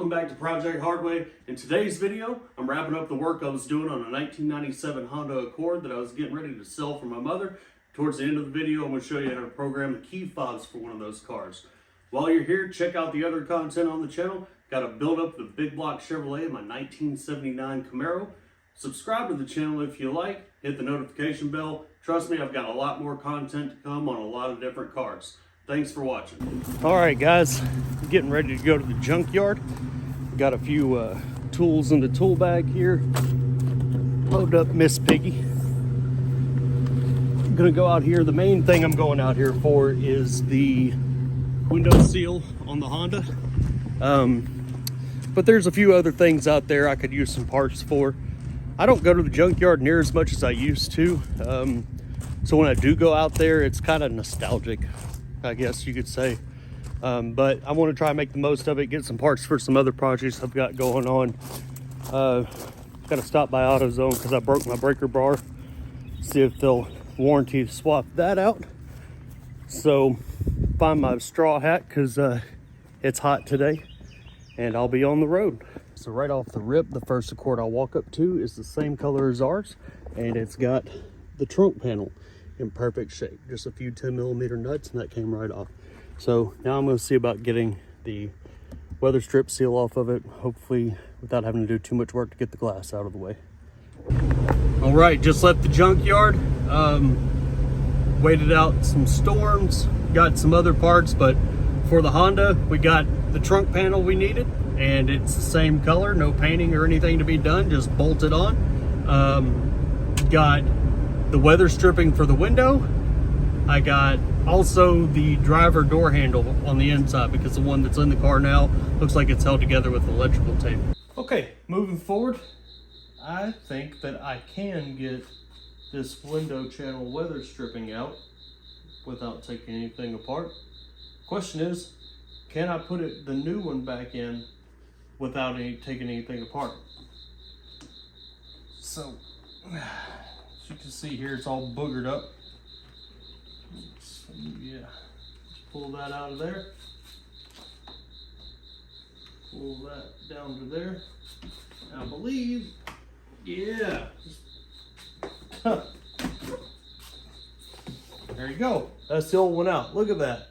Welcome back to Project Hardway. In today's video, I'm wrapping up the work I was doing on a 1997 Honda Accord that I was getting ready to sell for my mother. Towards the end of the video, I'm going to show you how to program the key fobs for one of those cars. While you're here, check out the other content on the channel. Got to build up the big block Chevrolet in my 1979 Camaro. Subscribe to the channel if you like. Hit the notification bell. Trust me, I've got a lot more content to come on a lot of different cars. Thanks for watching. All right, guys, I'm getting ready to go to the junkyard. Got a few tools in the tool bag here. Load up Miss Piggy. I'm gonna go out here. The main thing I'm going out here for is the window seal on the Honda. But there's a few other things out there I could use some parts for. I don't go to the junkyard near as much as I used to. So when I do go out there, it's kind of nostalgic, I guess you could say. But I want to try and make the most of it, get some parts for some other projects I've got going on. Got to stop by AutoZone because I broke my breaker bar. See if they'll warranty swap that out. So find my straw hat because it's hot today and I'll be on the road. So right off the rip, the first Accord I'll walk up to is the same color as ours, and it's got the trunk panel in perfect shape. Just a few 10mm nuts and that came right off. So now I'm going to see about getting the weather strip seal off of it, hopefully without having to do too much work to get the glass out of the way. All right, just left the junkyard. Waited out some storms, got some other parts, but for the Honda, we got the trunk panel we needed, and it's the same color, no painting or anything to be done, just bolted on. Got the weather stripping for the window. I got also the driver door handle on the inside because the one that's in the car now looks like it's held together with electrical tape. Okay, moving forward, I think that I can get this window channel weather stripping out without taking anything apart. Question is, can I put the new one back in without taking anything apart? So, as you can see here, it's all boogered up. So, yeah, just pull that out of there. Pull that down to there. I believe, yeah. There you go. That's the old one out. Look at that.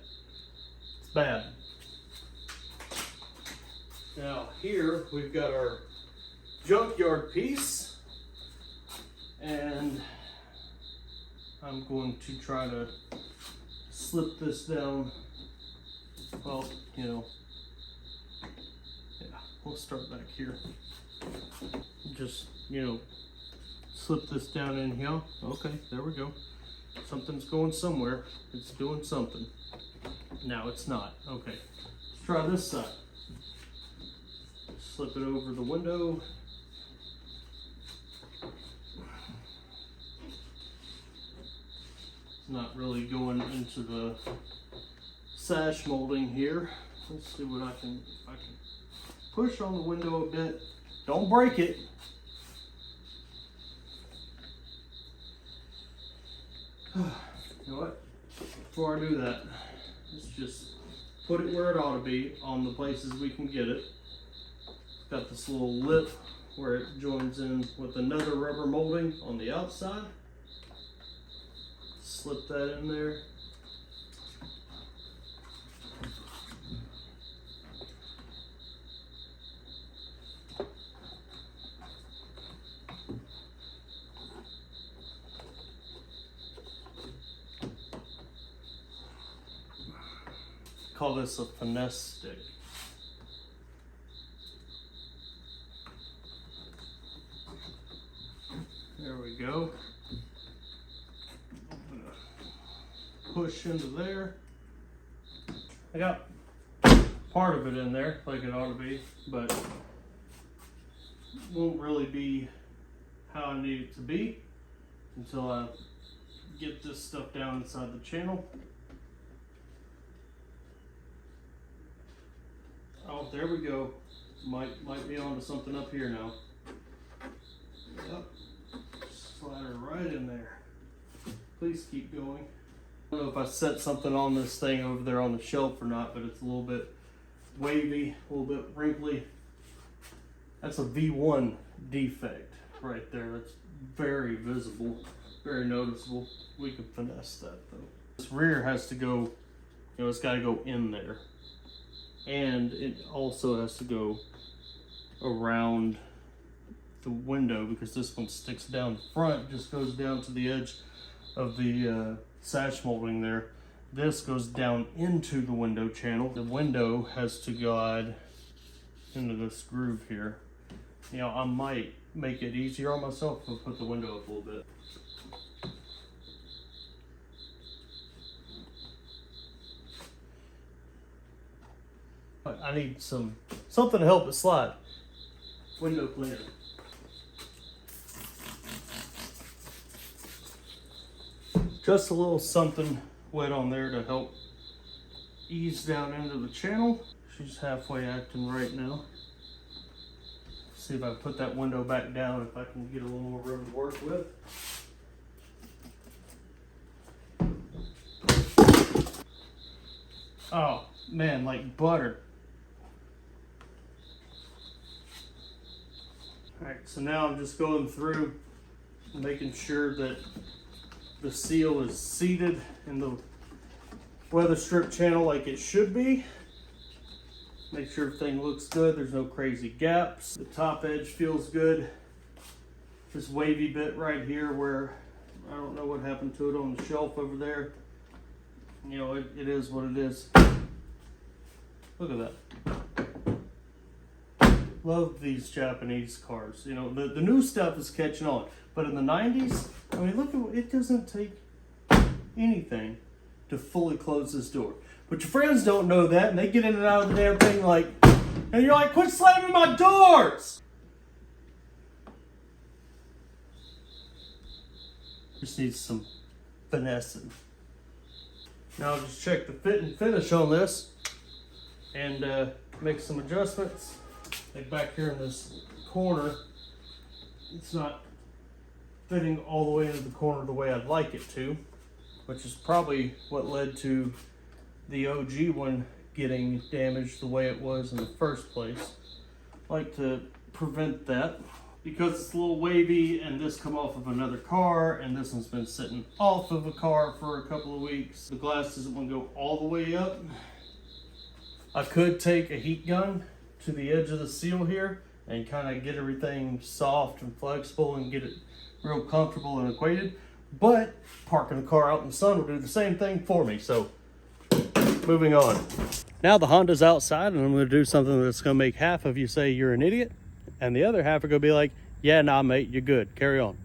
It's bad. Now here we've got our junkyard piece, and I'm going to try to slip this down. Well, you know, yeah, we'll start back here. Just, you know, slip this down in here. Okay, there we go. Something's going somewhere. It's doing something. Now it's not. Okay, let's try this side. Slip it over the window. It's not really going into the sash molding here. Let's see what I can push on the window a bit. Don't break it. You know what? Before I do that, let's just put it where it ought to be on the places we can get it. Got this little lip where it joins in with another rubber molding on the outside. Slip that in there. Call this a finesse stick. There we go. I'm gonna push into there. I got part of it in there like it ought to be, but won't really be how I need it to be until I get this stuff down inside the channel. Oh, there we go. Might be onto something up here now. Yep. Slide her right in there. Please keep going. I don't know if I set something on this thing over there on the shelf or not, but it's a little bit wavy, a little bit wrinkly. That's a V1 defect right there. That's very visible, very noticeable. We can finesse that though. This rear has to go, it's got to go in there. And it also has to go around the window because this one sticks down front, just goes down to the edge of the sash molding there. This goes down into the window channel. The window has to guide into this groove here. I might make it easier on myself and put the window up a little bit. But I need something to help it slide. Window cleaner. Just a little something wet on there to help ease down into the channel. She's halfway acting right now. See if I put that window back down, if I can get a little more room to work with. Oh man, like butter. Alright, so now I'm just going through, making sure that the seal is seated in the weather strip channel like it should be. Make sure everything looks good, there's no crazy gaps. The top edge feels good. This wavy bit right here where I don't know what happened to it on the shelf over there. It is what it is. Look at that. Love these Japanese cars. The new stuff is catching on. But in the 90s, look at it doesn't take anything to fully close this door. But your friends don't know that, and they get in and out of the damn thing and you're like, quit slamming my doors! Just needs some finessing. Now I'll just check the fit and finish on this and make some adjustments. Like back here in this corner, it's not fitting all the way into the corner the way I'd like it to, which is probably what led to the OG one getting damaged the way it was in the first place. I like to prevent that because it's a little wavy and this come off of another car and this one's been sitting off of a car for a couple of weeks. The glass doesn't want to go all the way up. I could take a heat gun to the edge of the seal here and kind of get everything soft and flexible and get it real comfortable and equated, but parking the car out in the sun will do the same thing for me. So moving on. Now the Honda's outside and I'm going to do something that's going to make half of you say you're an idiot and the other half are going to be like, yeah, nah mate, you're good, carry on.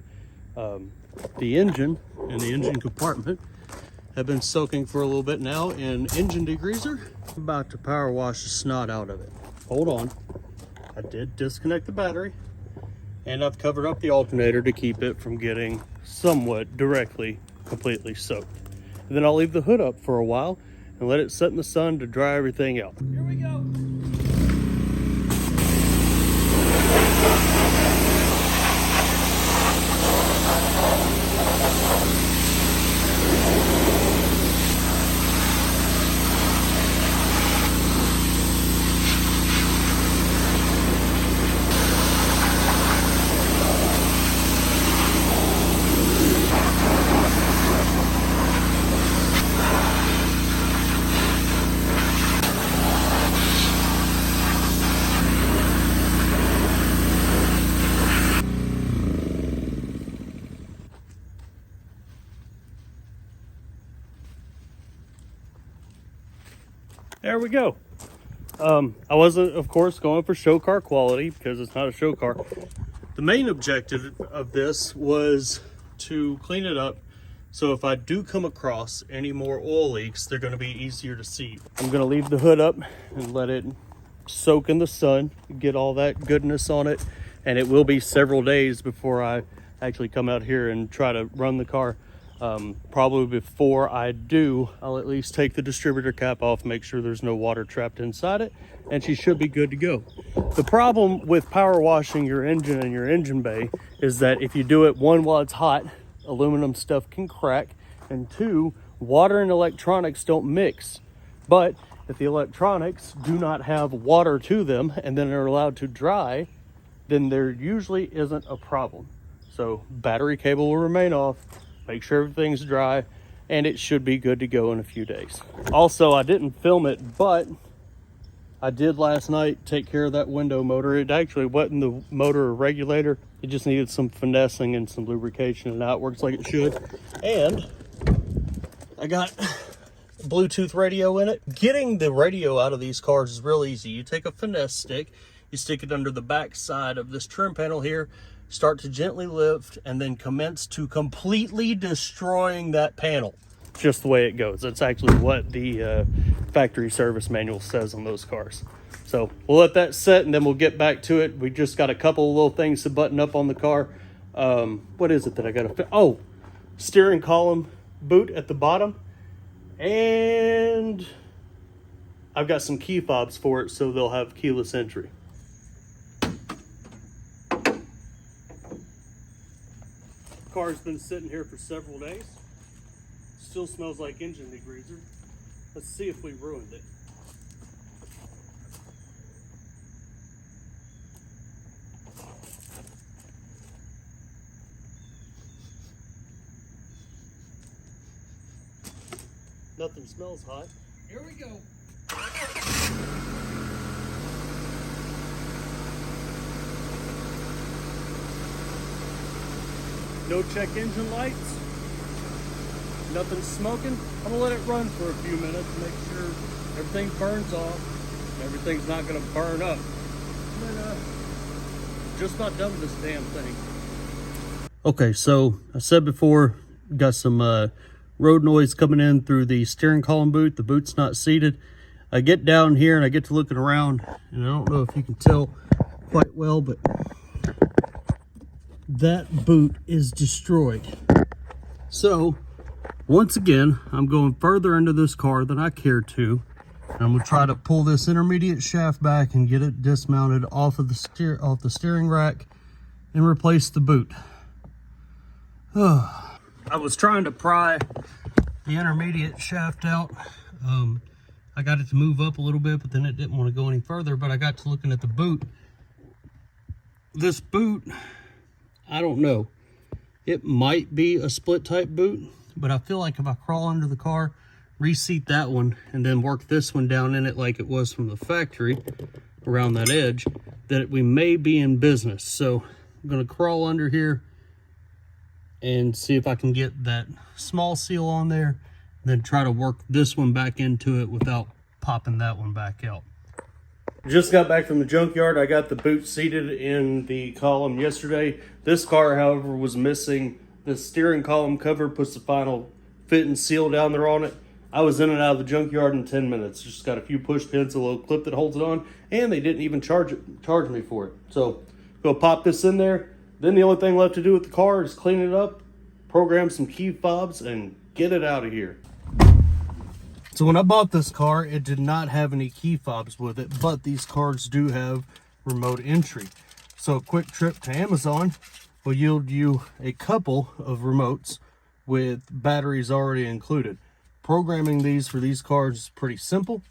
The engine and the engine compartment have been soaking for a little bit now in engine degreaser. I'm about to power wash the snot out of it. Hold on. I did disconnect the battery and I've covered up the alternator to keep it from getting somewhat directly completely soaked. And then I'll leave the hood up for a while and let it sit in the sun to dry everything out. Here we go. There we go. I wasn't, of course, going for show car quality because it's not a show car. The main objective of this was to clean it up so if I do come across any more oil leaks, they're going to be easier to see. I'm going to leave the hood up and let it soak in the sun, get all that goodness on it, and it will be several days before I actually come out here and try to run the car. Probably before I do, I'll at least take the distributor cap off, make sure there's no water trapped inside it, and she should be good to go. The problem with power washing your engine and your engine bay is that if you do it, one, while it's hot, aluminum stuff can crack, and two, water and electronics don't mix. But if the electronics do not have water to them and then are allowed to dry, then there usually isn't a problem. So battery cable will remain off, make sure everything's dry, and it should be good to go in a few days. Also, I didn't film it, but I did last night take care of that window motor. It actually wasn't the motor or regulator. It just needed some finessing and some lubrication, and now it works like it should. And I got Bluetooth radio in it. Getting the radio out of these cars is real easy. You take a finesse stick, you stick it under the back side of this trim panel here, start to gently lift, and then commence to completely destroying that panel. Just the way it goes. That's actually what the factory service manual says on those cars. So we'll let that set, and then we'll get back to it. We just got a couple of little things to button up on the car. What is it that I got to... Oh, steering column boot at the bottom. And I've got some key fobs for it, so they'll have keyless entry. Car's been sitting here for several days. Still smells like engine degreaser. Let's see if we ruined it. Nothing smells hot. Here we go. No check engine lights. Nothing smoking. I'm gonna let it run for a few minutes to make sure everything burns off and everything's not gonna burn up. But just about done with this damn thing. Okay, so I said before, got some road noise coming in through the steering column boot. The boot's not seated. I get down here and I get to looking around, and I don't know if you can tell quite well, but that boot is destroyed. So once again, I'm going further into this car than I care to. I'm gonna try to pull this intermediate shaft back and get it dismounted off of the steering rack and replace the boot. I was trying to pry the intermediate shaft out. I got it to move up a little bit, but then it didn't want to go any further. But I got to looking at the boot. This boot, I don't know. It might be a split type boot, but I feel like if I crawl under the car, reseat that one, and then work this one down in it like it was from the factory around that edge, that we may be in business. So I'm going to crawl under here and see if I can get that small seal on there, and then try to work this one back into it without popping that one back out. Just got back from the junkyard. I got the boot seated in the column yesterday. This car, however, was missing the steering column cover, puts the final fit and seal down there on it. I was in and out of the junkyard in 10 minutes. Just got a few push pins, a little clip that holds it on, and they didn't even charge me for it. So go pop this in there. Then the only thing left to do with the car is clean it up, program some key fobs, and get it out of here. So when I bought this car, it did not have any key fobs with it, but these cars do have remote entry. So a quick trip to Amazon will yield you a couple of remotes with batteries already included. Programming these for these cars is pretty simple.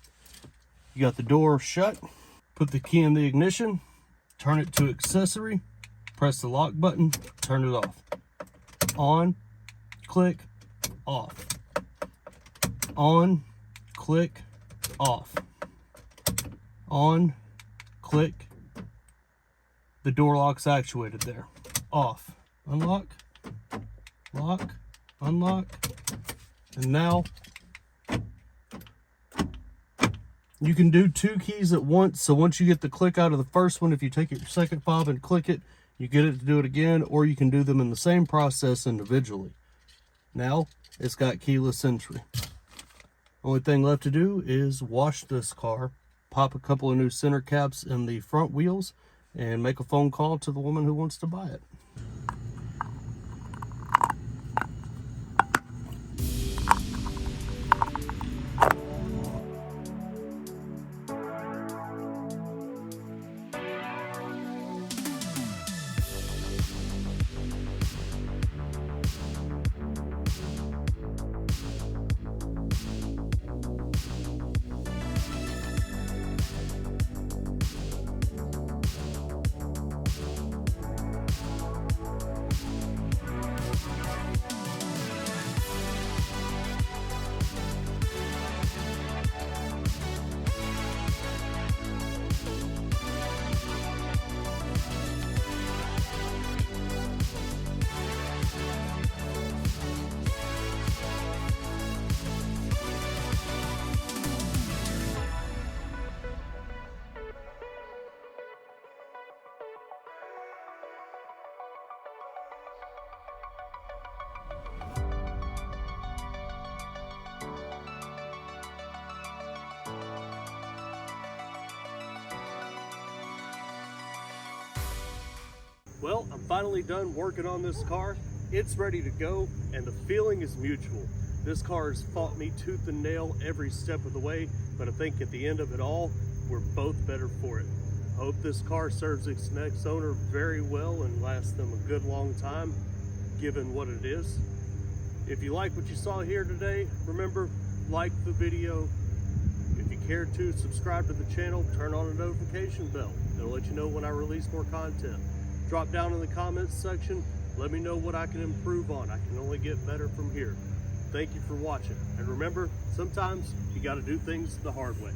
You got the door shut, put the key in the ignition, turn it to accessory, press the lock button, turn it off. On, click, off. On, click, off. On, click. The door lock's actuated there. Off. Unlock, lock, unlock. And now you can do two keys at once. So once you get the click out of the first one, if you take your second fob and click it, you get it to do it again, or you can do them in the same process individually. Now it's got keyless entry. Only thing left to do is wash this car, pop a couple of new center caps in the front wheels, and make a phone call to the woman who wants to buy it. Well, I'm finally done working on this car. It's ready to go, and the feeling is mutual. This car has fought me tooth and nail every step of the way, but I think at the end of it all, we're both better for it. I hope this car serves its next owner very well and lasts them a good long time, given what it is. If you like what you saw here today, remember, like the video. If you care to, subscribe to the channel, turn on the notification bell. It'll let you know when I release more content. Drop down in the comments section, let me know what I can improve on. I can only get better from here. Thank you for watching. And remember, sometimes you gotta do things the hard way.